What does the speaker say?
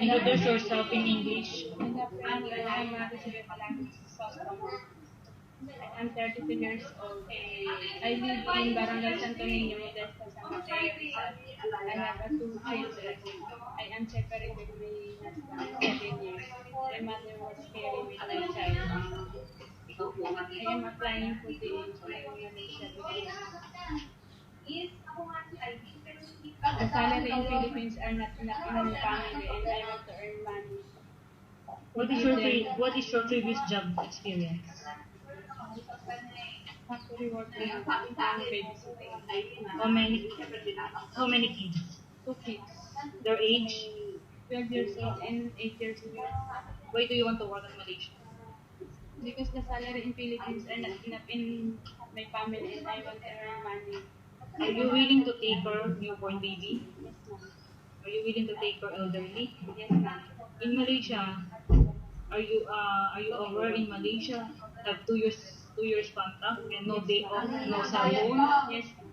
Introduce yourself in English. I'm Maricel Palangos Sostomo. I'm 32 years old. I live in Barangay Santo Niño, Modesto, San Mateo, Rizal. I have two children. I am separated with my husband 7 years. My mother was caring with my child. I am applying for the Malaysia because the salary in Philippines are not enough in my family and I want to earn money. What is your previous job experience? Factory working and babysitting. How many how many kids? Two kids, Their age? 12 years old and 8 years old. Why do you want to work in Malaysia? Because the salary in Philippines are not enough in my family and I want to earn money. Are you willing to take care newborn baby? Yes, ma'am. Are you willing to take care elderly? Yes, ma'am. In Malaysia, are you over in Malaysia? Have 2 years contract and no day off, no salon. Yes, ma'am.